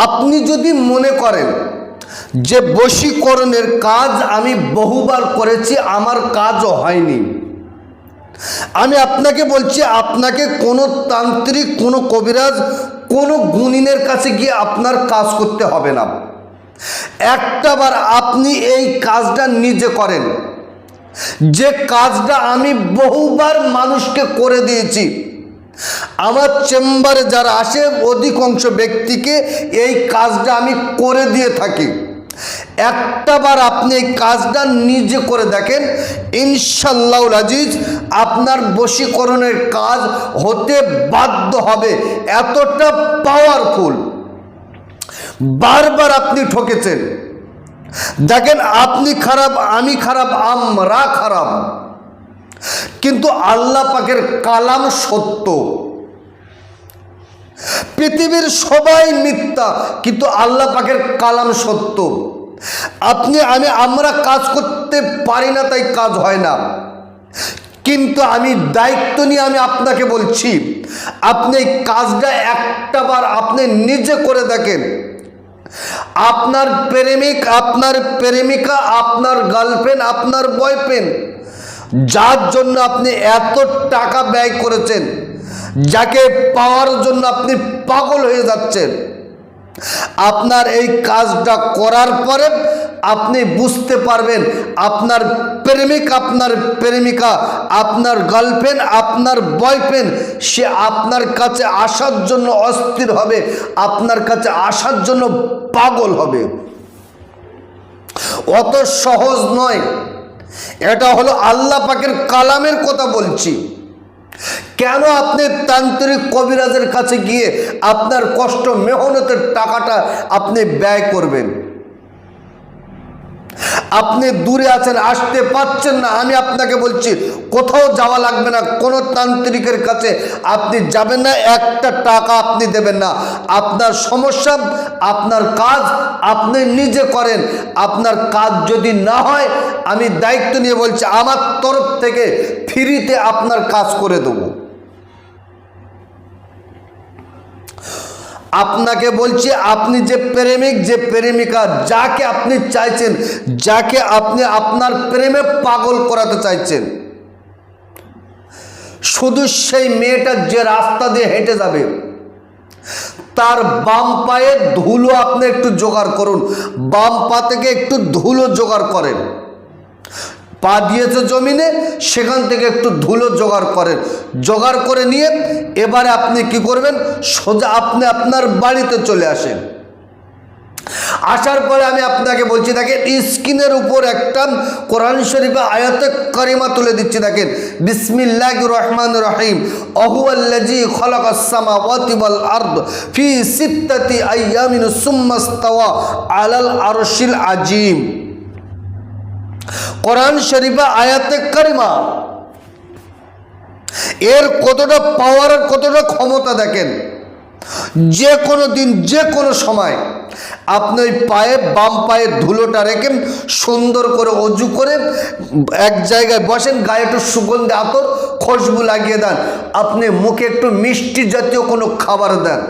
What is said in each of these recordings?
আপনি যদি মনে করেন যে বশীকরণের কাজ আমি বহুবার করেছি, আমার কাজও হয়নি, আমি আপনাকে বলছি, আপনাকে কোনো তান্ত্রিক, কোনো কবিরাজ, কোনো গুণিনের কাছে গিয়ে আপনার কাজ করতে হবে না। একটাবার আপনি এই কাজটা নিজে করেন, যে কাজটা আমি বহুবার মানুষকে করে দিয়েছি। আমার চেম্বারে যারা আসে অধিকাংশ ব্যক্তিকে এই কাজটা আমি করে দিয়ে থাকি। একটাবার আপনি এই কাজটা নিজে করে দেখেন, ইনশাআল্লাহুল আজিজ আপনার বশীকরণের কাজ হতে বাধ্য হবে। এতটা পাওয়ারফুল। বারবার আপনি ঠকেছেন। দেখেন, আপনি খারাপ, আমি খারাপ, আমরা খারাপ, কিন্তু আল্লাহ পাকের কালাম সত্য। পৃথিবীর সবাই মিথ্যা, কিন্তু আল্লাহ পাকের কালাম সত্য। আপনি, আমরা কাজ করতে পারি না, তাই কাজ হয় না। কিন্তু আমি দায়িত্ব নিয়ে আমি আপনাকে বলছি, আপনি এই কাজটা একটাবার আপনি নিজে করে দেখেন। আপনার প্রেমিক, আপনার প্রেমিকা, আপনার গার্লফ্রেন্ড, আপনার বয়ফ্রেন্ড, যার জন্য আপনি এত টাকা ব্যয় করেছেন, যাকে পাওয়ার জন্য আপনি পাগল হয়ে যাচ্ছেন, আপনার এই কাজটা করার পরে আপনি বুঝতে পারবেন আপনার প্রেমিক, আপনার প্রেমিকা, আপনার গার্লফ্রেন্ড, আপনার বয়ফ্রেন্ড, সে আপনার কাছে আসার জন্য অস্থির হবে, আপনার কাছে আসার জন্য পাগল হবে। অত সহজ নয়। এটা হলো আল্লাহ পাকের কালামের কথা বলছি। কেন আপনি তান্ত্রিক কবিরাজের কাছে গিয়ে আপনার কষ্ট মেহনতের টাকাটা আপনি ব্যয় করবেন? আপনি দূরে আছেন, আসতে পারছেন না, আমি আপনাকে বলছি কোথাও যাওয়া লাগবে না, কোনো তান্ত্রিকের কাছে আপনি যাবেন না, একটা টাকা আপনি দেবেন না। আপনার সমস্যা, আপনার কাজ আপনি নিজে করেন। আপনার কাজ যদি না হয়, আমি দায়িত্ব নিয়ে বলছি, আমার তরফ থেকে ফ্রিতে আপনার কাজ করে দেবো। আপনাকে বলছি, আপনি যে প্রেমিক, যে প্রেমিকা, যাকে আপনি চাইছেন, যাকে আপনি আপনার প্রেমে পাগল করাতে চাইছেন, শুধু সেই মেয়েটা যে রাস্তা দিয়ে হেঁটে যাবে, তার বাম পায়ে ধুলো আপনি একটু জোগাড় করুন। বাম পা থেকে একটু ধুলো জোগাড় করেন। পা দিয়েছে জমিনে, সেখান থেকে একটু ধুলো জোগাড় করেন। জোগাড় করে নিয়ে এবারে আপনি কি করবেন, সোজা আপনি আপনার বাড়িতে চলে আসেন। আসার পরে আমি আপনাকে বলছি, দেখেন স্ক্রিনের উপর একটা কোরআন শরীফে আয়াতে কারিমা তুলে দিচ্ছি। দেখেন, বিসমিল্লাহির রহমানির রহিম, আহুয়াল্লাযী খালাকাস সামাওয়াতি ওয়াল আরদ ফি সিত্তাতি আইয়ামিন সুম্মা ইসতাওয়া আলাল আরশিল আজিম। কোরআন শরীফে আয়াতে কারিমা, এর কতটা পাওয়ার, কতটা ক্ষমতা দেখেন। যে কোনো দিন, যে কোনো সময় আপনি ওই পায়ে, বাম পায়ের ধুলোটা রেখে সুন্দর করে অজু করে এক জায়গায় বসেন, গায়ে একটু সুগন্ধি আতর খুশবু লাগিয়ে দেন। আপনি মুখে একটু মিষ্টি জাতীয় কোনো খাবার দেন।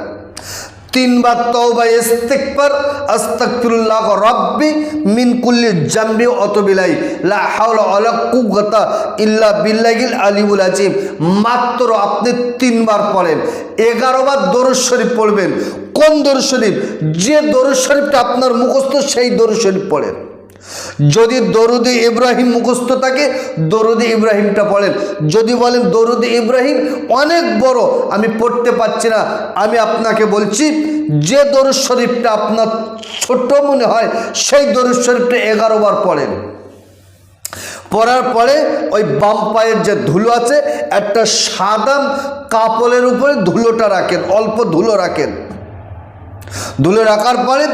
3 বার তওবা ইস্তিগফার, আস্তাগফিরুল্লাহ রাব্বি মিন কুল্লি জামবি অতবিলাই লা হাওলা ওয়ালা কুওয়াতা ইল্লা বিল্লাহিল আলিউল আযীম। মাত্র আপনি 3 বার পড়েন। 11 বার দরুদ শরীফ পড়বেন। কোন দরুদ শরীফ? যে দরুদ শরীফটা আপনার মুখস্থ, সেই দরুদ শরীফ পড়েন। যদি দরুদ ইব্রাহিম মুখস্থ থাকে, দরুদ ইব্রাহিমটা পড়েন। যদি বলেন দরুদ ইব্রাহিম অনেক বড়, আমি পড়তে পারছি না, আমি আপনাকে বলছি, যে দরুদ শরীফটা আপনার ছোট মনে হয়, সেই দরুদ শরীফটা 11 বার পড়েন। পড়ার পরে ওই বাম পায়ের যে ধুলো আছে, একটা সাদা কাপড়ের উপরে ধুলোটা রাখেন, অল্প ধুলো রাখেন। ধুলো রাখার পরে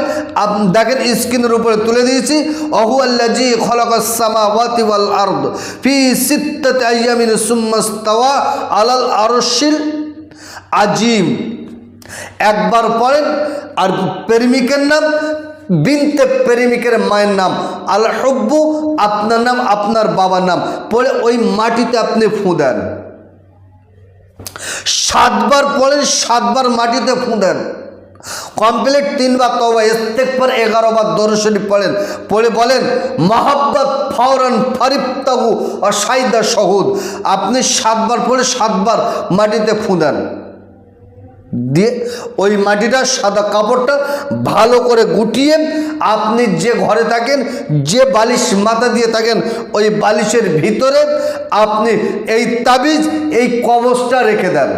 আপনি দেখেন স্ক্রিনের উপরে তুলে দিয়েছি, আহুয়াল্লাযী খালাকাস সামাওয়াতি ওয়াল আরদ ফি সিত্তাতি আইয়ামিন সুম্মা ইসতাওয়া আলাল আরশিল আজিম। একবার পড়েন। আর প্রেমিকের নাম, বিনতে প্রেমিকের মায়ের নাম, আল হুব্বু আপনার নাম, আপনার বাবার নাম পড়ে ওই মাটিতে আপনি ফু দেন। 7 বার পড়েন, 7 বার মাটিতে ফু দেন। কমপ্লিট 3 বার তওবা ইস্তেগফার 11 বার দরুদ শরীফ পড়েন, পড়ে বলেন মহাব্বত ফাওরান ফারিফতাগু অসাইদা শহুদ। আপনি 7 বার পড়ে 7 বার মাটিতে ফু দেন, দিয়ে ওই মাটিটা সাদা কাপড়টা ভালো করে গুটিয়ে আপনি যে ঘরে থাকেন, যে বালিশ মাথা দিয়ে থাকেন, ওই বালিশের ভিতরে আপনি এই তাবিজ এই কবজটা রেখে দেন।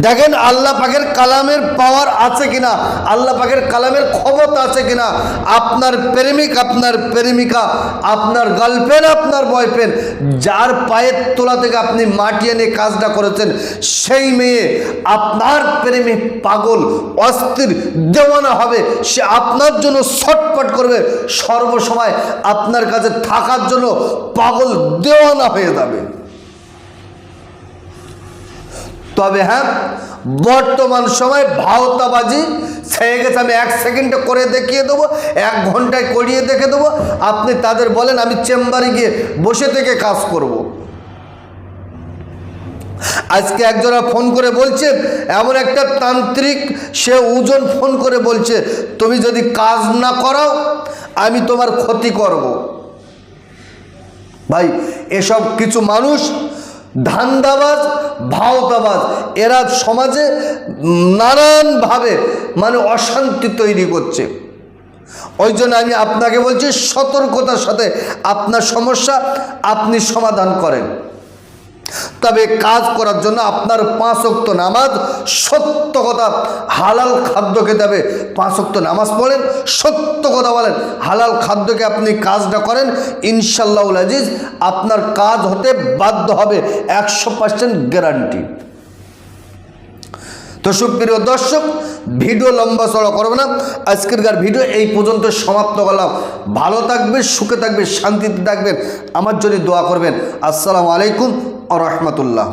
দেখেন আল্লাহ পাকের কালামের পাওয়ার আছে কিনা, আল্লাহ পাকের কালামের ক্ষমতা আছে কিনা। আপনার প্রেমিক, আপনার প্রেমিকা, আপনার গার্লফ্রেন্ড, আপনার বয়ফ্রেন্ড, যার পায়ের তোলা থেকে আপনি মাটি এনে কাজটা করেছেন, সেই মেয়ে আপনার প্রেমে পাগল, অস্থির, দেওয়ানা হবে। সে আপনার জন্য ছটফট করবে, সর্বসময় আপনার কাছে থাকার জন্য পাগল দেওয়ানা হয়ে যাবে। তবে হ্যাঁ, বর্তমান সময় ভাওতাবাজি ছেয়ে গেছে। আমি 1 সেকেন্ডে করে দেখিয়ে দেবো, 1 ঘন্টায় করিয়ে দেখে দেবো। আপনি তাদের বলেন আমি চেম্বারে গিয়ে বসে থেকে কাজ করব। আজকে একজনা ফোন করে বলছে, এমন একটা তান্ত্রিক, সে ওজন ফোন করে বলছে তুমি যদি কাজ না করাও আমি তোমার ক্ষতি করব। ভাই, এসব কিছু মানুষ ধান্দাবাজ, ভাওতাবাজ, এরা সমাজে নানানভাবে মানে অশান্তি তৈরি করছে। ওই জন্য আমি আপনাকে বলছি সতর্কতার সাথে আপনার সমস্যা আপনি সমাধান করেন। তবে কাজ করার জন্য আপনার 5 ওয়াক্ত নামাজ, সত্য কথা, হালাল খাদ্য খেতে হবে। 5 ওয়াক্ত নামাজ পড়েন, সত্য কথা বলেন, হালাল খাদ্যকে আপনি কাজটা করেন, ইনশাআল্লাহুল আজিজ আপনার কাজ হতে বাধ্য হবে, 100% গ্যারান্টি। তো সুপ্রিয় দর্শক, ভিডিও লম্বা চড়া করবে না, আজকেরকার ভিডিও এই পর্যন্ত সমাপ্ত করলাম। ভালো থাকবেন, সুখে থাকবেন, শান্তিতে থাকবেন, আমার জন্য দোয়া করবেন। আসসালামু আলাইকুম ওয়া রাহমাতুল্লাহ।